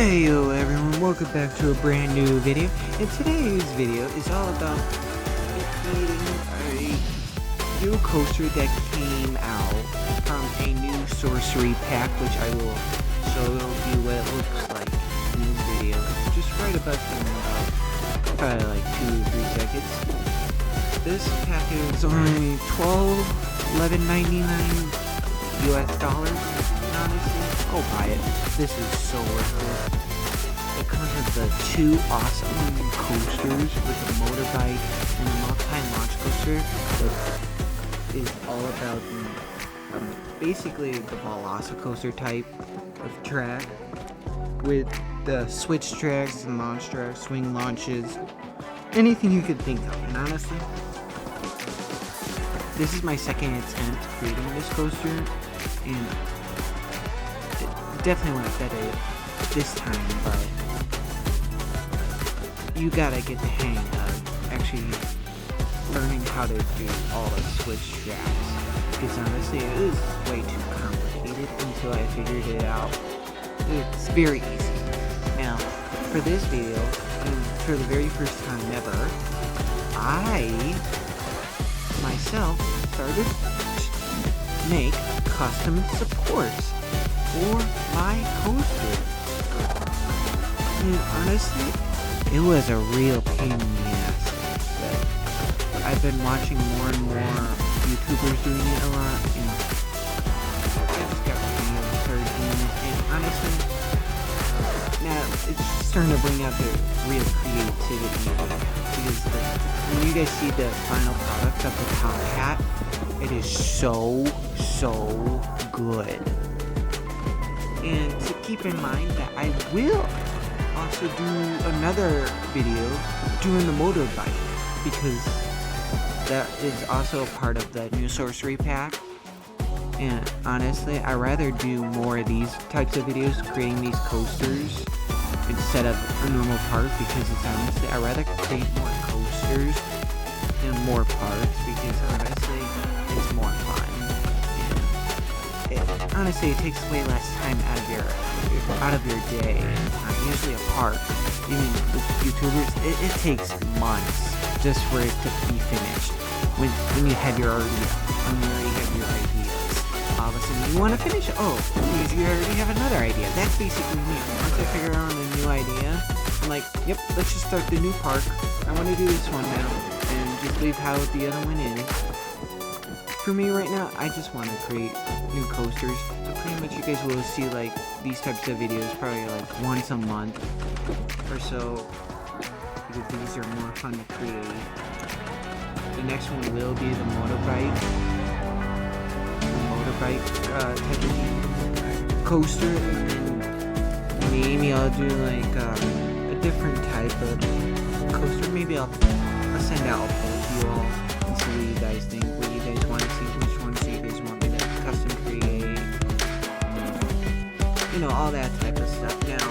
Heyo everyone, welcome back to a brand new video, and today's video is all about creating a new coaster that came out from a new sorcery pack, which I will show you what it looks like in this video. Just right about probably like 2-3 seconds. This pack is only $11.99 US dollars. Honestly, go buy it. This is so worth it. It comes with the two awesome coasters with a motorbike and a multi-launch coaster that is all about basically the Veloci Coaster type of track with the switch tracks and launch tracks, swing launches, anything you could think of. And honestly, this is my second attempt creating this coaster, and definitely went better this time, but you gotta get the hang of actually learning how to do all the switch tracks, because honestly it was way too complicated until I figured it out. It's very easy. Now, for this video, and for the very first time ever, I myself started to make custom supports for my coaster. And honestly, it was a real pain in the ass. But I've been watching more and more YouTubers doing it a lot, and I just got really started doing it. And honestly, now it's starting to bring out the real creativity, because when you guys see the final product of the top hat, it is so good. And to keep in mind that I will also do another video doing the motorbike, because that is also part of the new sorcery pack. And honestly, I'd rather do more of these types of videos, creating these coasters instead of a normal park, because it's honestly, I'd rather create more coasters and more parks, because honestly, it's more fun. Honestly, it takes way less time out of your day. Usually a park, even with YouTubers, it takes months just for it to be finished. When you have your already, when you already have your ideas, all of a sudden you want to finish it. Oh, because you already have another idea. That's basically me. Once I figure out a new idea, I'm like, yep, let's just start the new park. I want to do this one now, and just leave how the other one is. For me right now, I just want to create new coasters, so pretty much you guys will see like these types of videos probably like once a month or so, because these are more fun to create. The next one will be the motorbike type of coaster, and then maybe I'll do like a different type of coaster. Maybe I'll send out a poll to you all and see what you guys think, what you guys want to see, which ones you guys want me to custom create, you know, all that type of stuff. Now,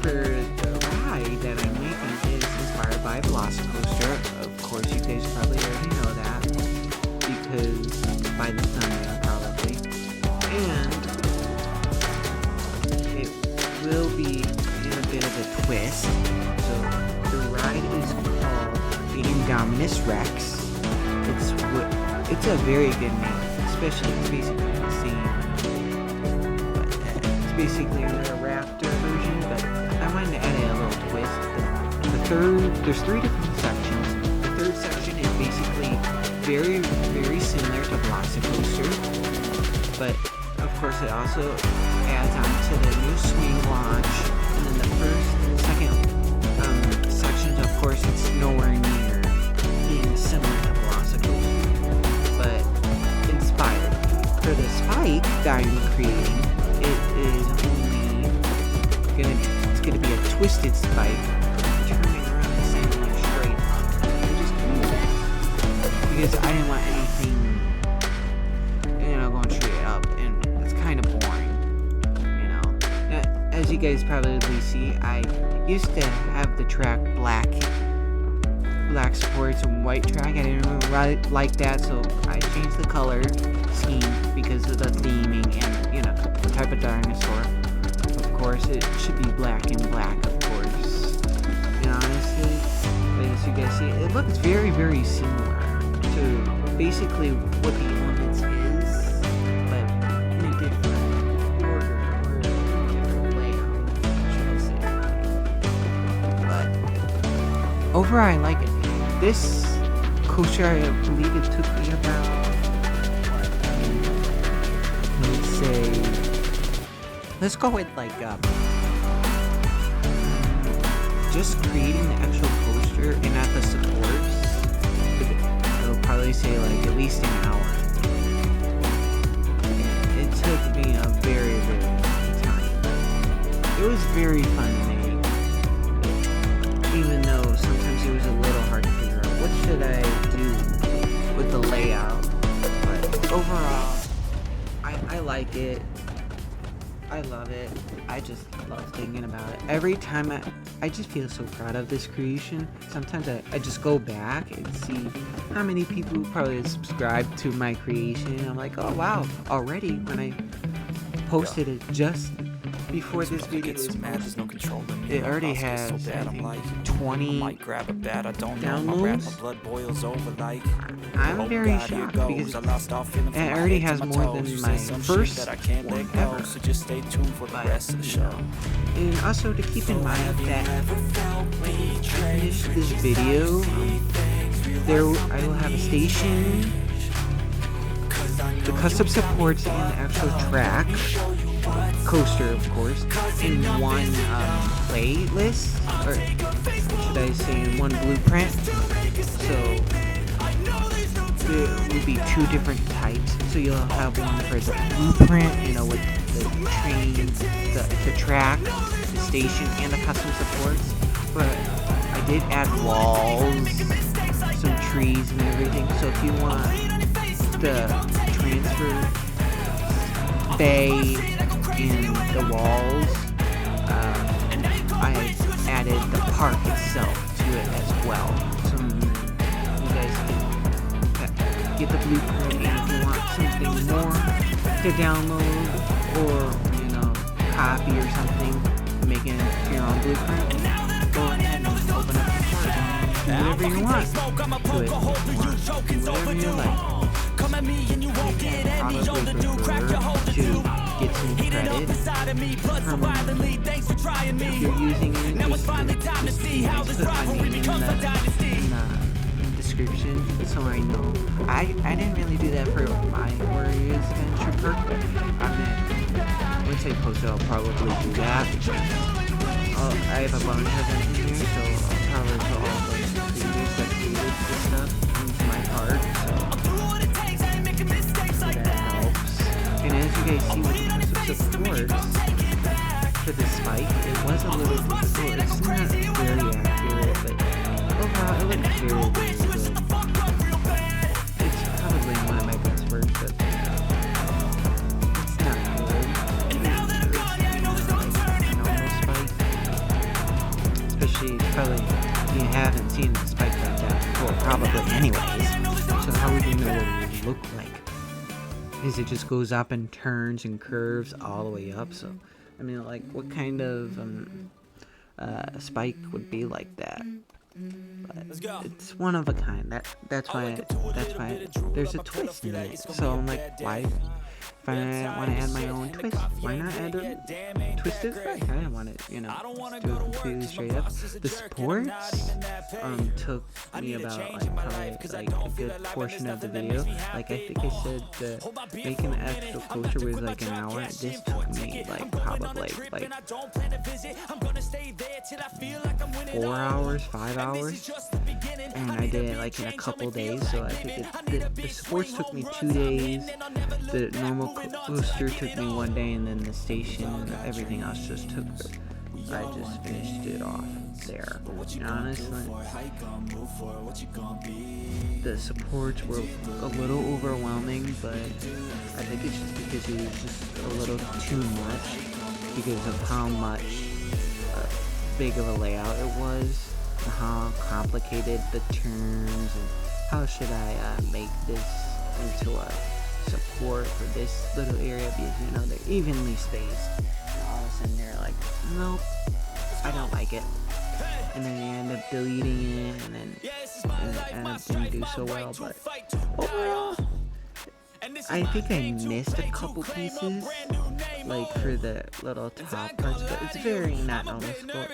for the ride that I'm making is inspired by Veloci Coaster. Of course, you guys probably already know that, because by the thumbnail probably. And it will be in a bit of a twist. So the ride is called the Indominus Rex. It's a very good name, especially it's basically the same. But it's basically a raptor version, but I wanted to add a little twist. There's 3 different sections. The third section is basically very similar to Veloci Coaster, but of course it also adds on to the new swing launch. And then the first and second sections, of course, it's nowhere near being similar to Veloci Coaster, but inspired. For the spike that I'm creating, it's gonna be a twisted spike, turning around and sending you straight up, which is cool, because I didn't want anything, you know, going straight up, and it's kind of boring, you know. Now, as you guys probably see, I used to have the track black supports and white track. I didn't really like that, so I changed the color scheme because of the theming and, you know, the type of dinosaur, of course, it should be black and black, of course. And honestly, as you guys see, it looks very, very similar to basically what the elements is, but in a different order or a different layout, should I say. But overall, I like it. This coaster, I believe it took me about, let's go with like just creating the actual coaster and not the supports. It'll probably say like at least an hour. And it took me a very, very long time. It was very fun to make, even though sometimes it was a little hard to figure out what should I do with the layout. But overall, I like it. I love it. I just love thinking about it. Every time I just feel so proud of this creation. Sometimes I just go back and see how many people probably subscribed to my creation. I'm like, oh wow, already when I posted it just before this video was posted, it already has, I think, 20 downloads. I'm very shocked because it already has more than my first one ever. And also to keep in mind that when I finish this video, I will have a station, the custom supports, and the actual track, coaster of course, in one playlist, or should I say in one blueprint. So it would be two different types. So you'll have one for the blueprint, you know, with the train, the track, the station, and the custom supports. But I did add walls, some trees and everything. So if you want the transfer bay and the walls, I added the park itself to it as well. So you guys can get the blueprint, and if you want something more to download or, you know, copy or something, make it your own blueprint, go ahead and open up the park. Do whatever you want to it. Do whatever you like. Probably prefer to get some credit from if you're using it. Just put my name in the description so I know. I didn't really do that for my Warriors Adventure Park, but once I post it, I'll probably do that. I have a bunch of them in here, so I'll probably put all the creators that created this stuff into my card. And as you guys see with the supports for the spike, it was a little difficult. It's not very accurate, but overall it looked very, very good. It's probably one of my best works, but it's not good. It's normal spike. Especially, probably, you haven't seen the spike like that before, probably anyways. So how would you know what it would look like? Is it just goes up and turns and curves all the way up? So I mean, like, what kind of spike would be like that? But it's one of a kind. That's why there's a twist in it. So I'm like, why? If I want to add my own twist, why not add a twisted spike? I didn't want to, you know, do it completely straight up. The supports took me about probably a good portion of the video. Like, I think I said that making the actual coaster was like an hour. This took me probably 4 hours, 5 hours, and I did it like in a couple days. So I think the supports took me 2 days. The normal coaster took me 1 day, and then the station and everything else just took. I just finished it off there. And honestly, the supports were a little overwhelming, but I think it's just because it was just a little too much because of how much big of a layout it was, and how complicated the turns, and how should I make this into a support for this little area, because, you know, they're evenly spaced. this and they're like, nope, I don't like it. And then they end up deleting it, and then it didn't do so well. But overall, I think I missed a couple pieces, like for the little top parts, but it's very not noticeable.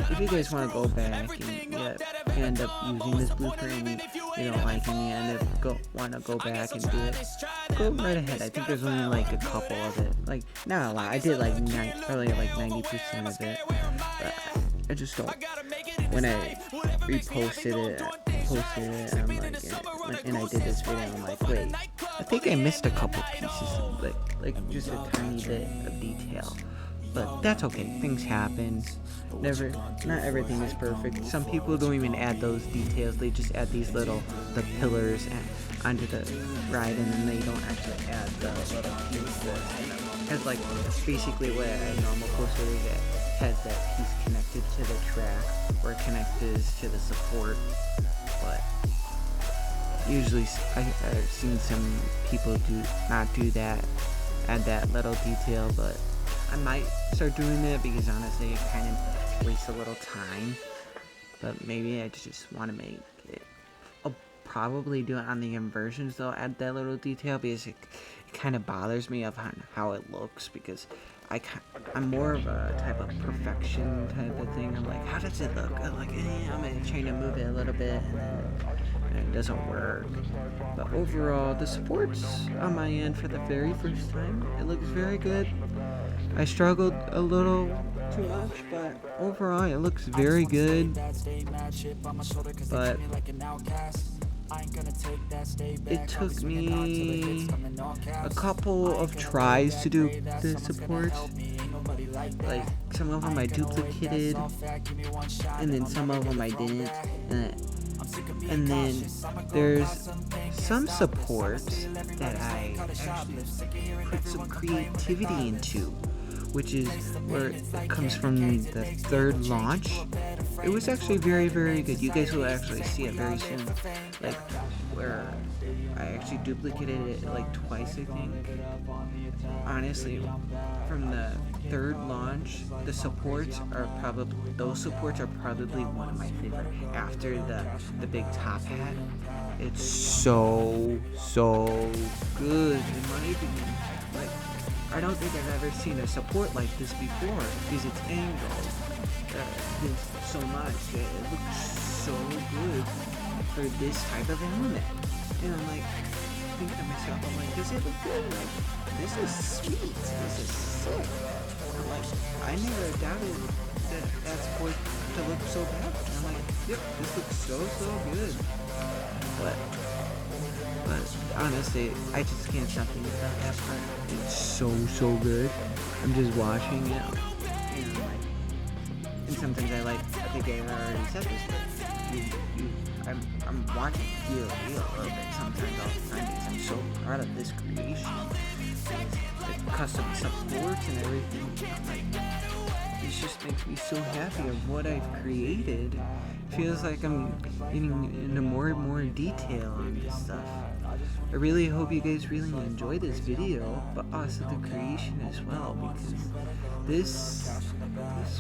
If you guys want to go back and you end up using this blueprint and you don't like it, and you end up want to go back and do it, go right ahead. I think there's only like a couple of it, like not a lot. I did like probably like 90% of it, but I just don't. When I posted it, and I'm like, and I did this video, I'm like, wait, I think I missed a couple pieces, like just a tiny bit of detail. But that's okay. Things happen. Not everything is perfect. Some people don't even add those details. They just add these the pillars onto the ride, and then they don't actually add the little pieces. Because like basically what a normal coaster is, it has that piece connected to the track or connected to the support. But usually I've seen some people not do that, add that little detail, but I might start doing that because honestly it kind of wastes a little time. But maybe I just want to make it. I'll probably do it on the inversions though, add that little detail, because it kind of bothers me of how it looks, because I'm more of a type of perfection type of thing. I'm like, how does it look? I'm like, I'm trying to move it a little bit, and it doesn't work. But overall, the supports on my end for the very first time, it looks very good. I struggled a little too much, but overall it looks very good. But it took me a couple of tries to do the supports. Like some of them I duplicated, and then some of them I didn't. And then there's some supports that I actually put some creativity into, which is where it comes from the third launch. It was actually very, very good. You guys will actually see it very soon. Like where I actually duplicated it like twice, I think. Honestly, from the third launch, those supports are probably one of my favorite. After the big top hat, it's so good in my opinion. Like, I don't think I've ever seen a support like this before, because it's angled so much. It looks so good for this type of element. And I'm like, thinking to myself, I'm like, does it look good? Like, this is sweet. This is sick. I'm like, I never doubted that's supposed to look so bad. And I'm like, yep, this looks so good. But honestly, I just can't stop thinking about that part. It's so good. I'm just watching it, and I'm like, and sometimes I think I already said this, but I'm watching it feel real a little bit sometimes all the time, because I'm so proud of this creation. The custom supports and everything. Like, it just makes me so happy of what I've created. Feels like I'm getting into more and more detail on this stuff. I really hope you guys really enjoy this video, but also the creation as well, because this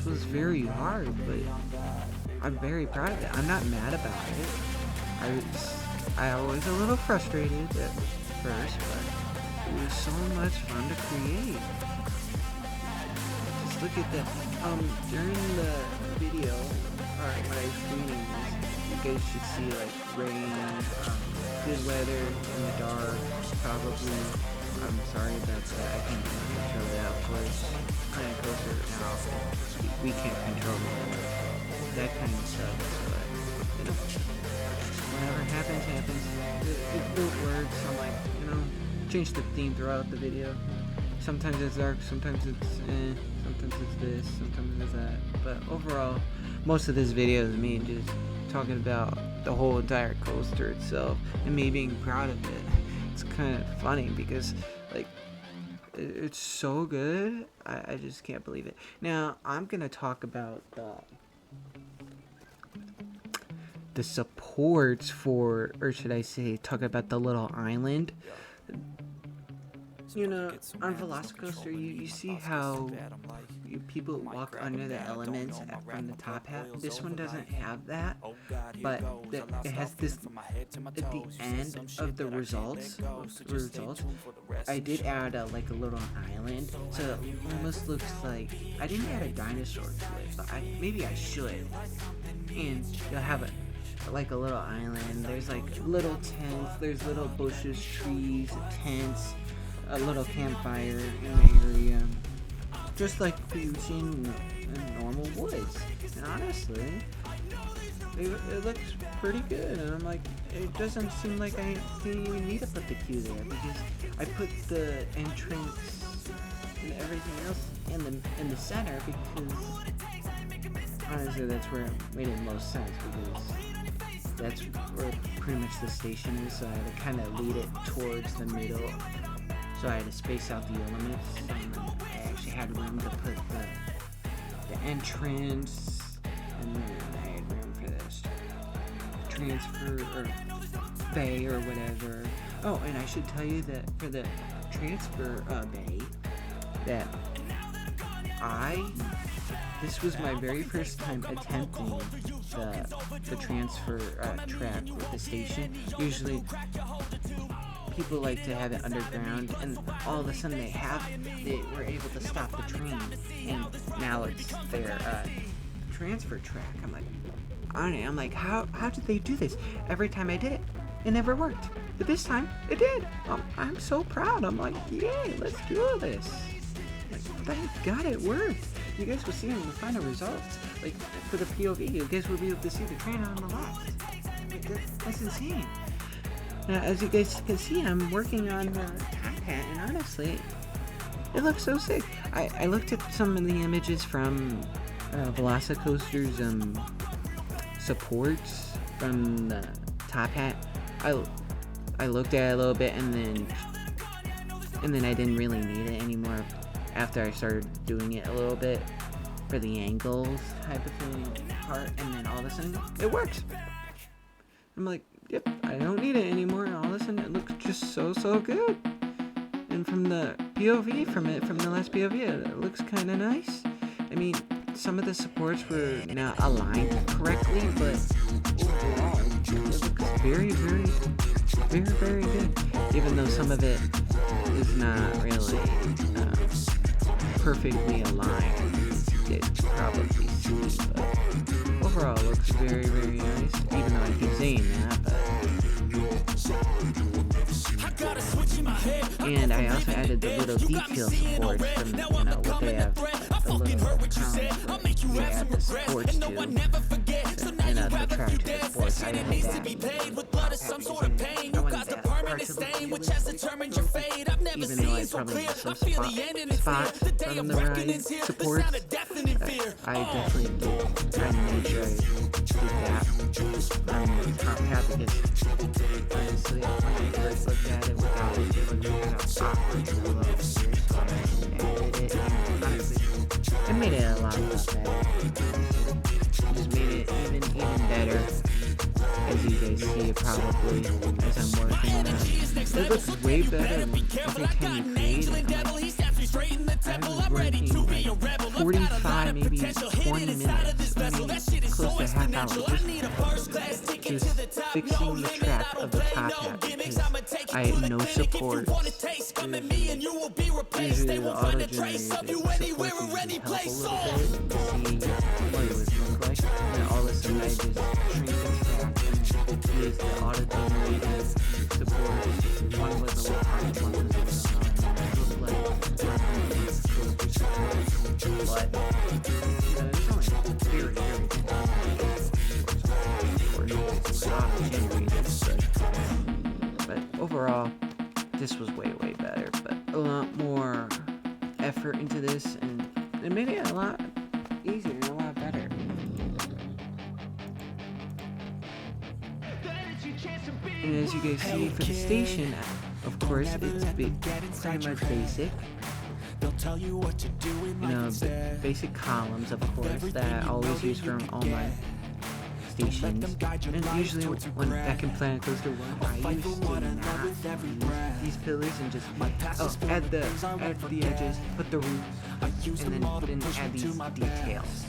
was very hard, but I'm very proud of it. I'm not mad about it. I was a little frustrated at first, but it was so much fun to create. Just look at that. During the video, or when I was screening this, you guys should see like rain, good weather in the dark, probably. I'm sorry about that. I can't control that. Of course, kind of closer now. We can't control that kind of stuff. But whatever happens. It works. I'm like, change the theme throughout the video. Sometimes it's dark, sometimes it's sometimes it's this, sometimes it's that. But overall, most of this video is me just talking about the whole entire coaster itself and me being proud of it. It's kind of funny because like it's so good. I just can't believe it. Now I'm gonna talk about the supports for, or should I say, talk about the little island. On VelociCoaster, you see how people walk under the elements from the top hat. This one doesn't have that, but it has this at the end of the results. I did add a little island, so it almost looks like I didn't add a dinosaur to it, but maybe I should. And you'll have a little island. There's little tents. There's little bushes, trees, tents, a little campfire in the area, just like you see in normal woods. And honestly, it looks pretty good. And I'm like, it doesn't seem like I didn't even need to put the queue there, because I put the entrance and everything else in the center, because honestly that's where it made the most sense, because that's where pretty much the station is. So I had to kind of lead it towards the middle. So I had to space out the elements, and I actually had room to put the entrance, and then I had room for this transfer or bay or whatever. Oh, and I should tell you that for the transfer bay, that this was my very first time attempting the transfer track with the station. Usually people like to have it underground, and all of a sudden they were able to stop the train, and now it's their transfer track. I'm like, how did they do this? Every time I did it, it never worked, but this time it did. I'm so proud. I'm like, yay, let's do this. Thank God it worked. You guys will see in the final results, for the POV, you guys will be able to see the train on the left. That's insane. Now, as you guys can see, I'm working on the top hat, and honestly, it looks so sick. I looked at some of the images from Veloci Coaster's supports from the top hat. I looked at it a little bit, and then I didn't really need it anymore after I started doing it a little bit for the angles type of thing part, and then all of a sudden it works. I'm like, yep, I don't need it anymore, and all of a sudden it looks just so good. And from the POV from the last POV, it looks kind of nice. I mean, some of the supports were not aligned correctly, but overall it looks very good. Even though some of it is not really perfectly aligned, you could probably see, but overall it looks very nice, even though I keep saying that. And I also added the little detail supports from, what they have, the little accounts that they add the supports to, and the track to the supports. I added that. I wanted that part to look even though I probably missed some spots from the ride supports. I definitely did try to make sure I did that on the top hat, because honestly, when I first looked at it without it, it looked kind of awkward and a little weird, so I edited it, and honestly, it made it a lot better. It just made it even better, as you guys see probably as I'm working on it. It looks way better than every time you create it. I was working 45, maybe 20 minutes, I mean, close to half hour, just fixing the track of the top hat, because I had no support. Usually the auto-generated support usually help a little bit to see what it would look like, and then all of a sudden I just shrink the track and use the auto-generated support. One was a little hard, one was a little but it's only very but overall, this was way better, but a lot more effort into this, and it made it a lot easier and a lot better. And as you guys see for the station, of course, it's pretty much basic. Basic columns, of course, that I always use from all my stations. And usually when back in Planet Coaster 1, I used to use these pillars and just add the edges, put the roof and then didn't add these details.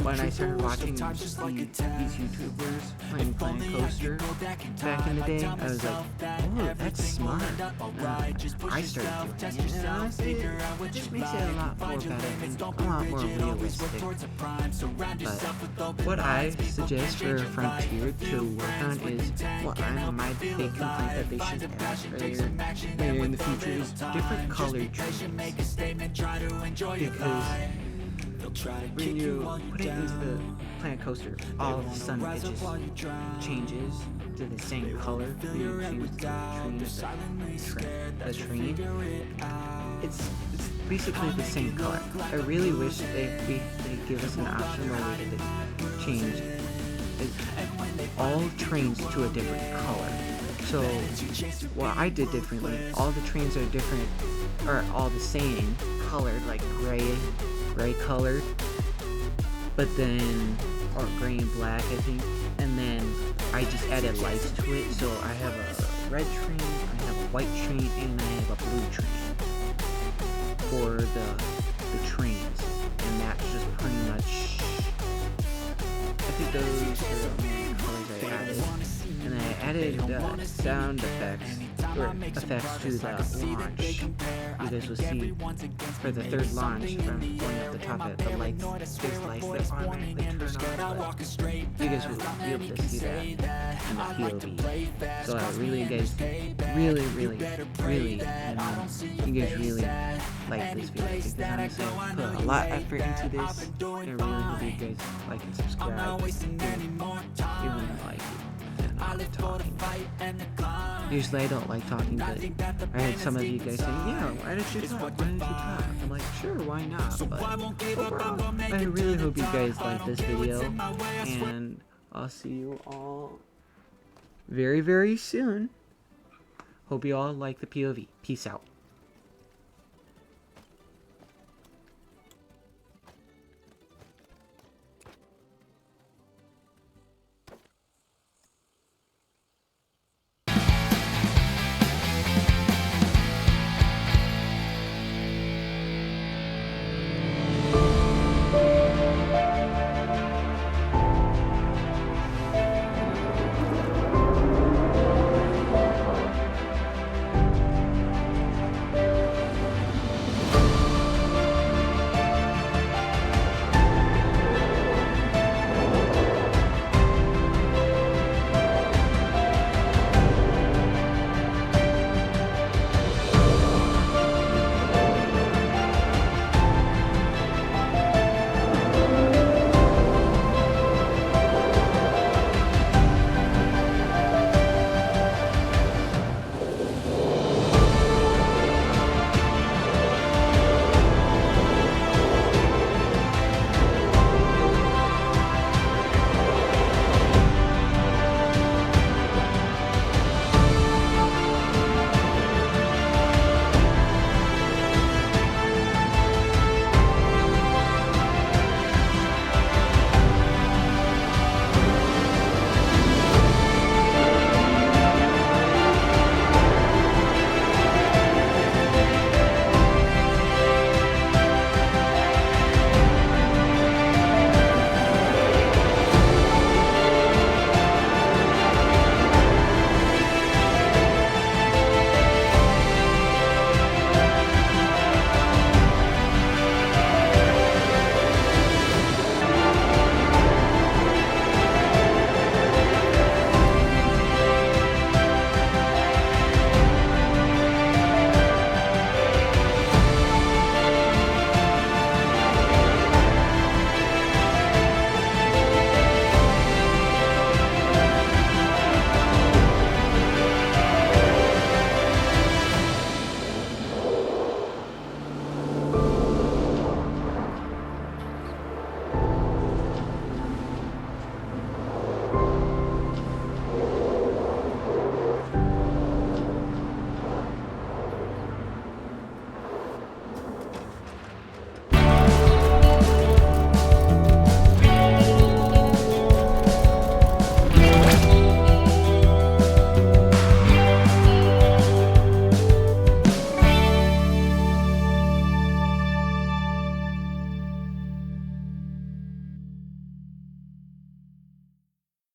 When I started watching these YouTubers playing Planet Coaster back in the day, I was like, oh, that's smart. I started doing it, and honestly, it just makes it a lot more better and a lot more realistic. But what I suggest for Frontier to work on is, my big complaint that they should add later in the future is different colored trees. Because when you put it into the Planet Coaster, all of a sudden it just changes to the same color. When you choose the train, it's basically the same color. I really wish they give us an option where we could change all trains to a different color. So what I did differently, all the trains are different, or all the same colored, like gray colored, but then, or gray and black, I think, and then I just added lights to it. So I have a red train, I have a white train, and I have a blue train for the trains, and that's just pretty much, I think those are the main colors I added. And I added sound effects, or effects to the launch. You guys will see for the third launch from going up the top of it, the lights, these lights that automatically turn on. You guys will be able to see that in the POV. So I really, guys, really, you guys really like this video, because honestly I put a lot of effort into this. I really hope you guys like and subscribe, even like it. Talking. Usually I don't like talking, but I heard some of you guys saying, yeah, why did you talk? I'm like, sure, why not? But overall, I really hope you guys like this video, and I'll see you all very, very soon. Hope you all like the POV. Peace out.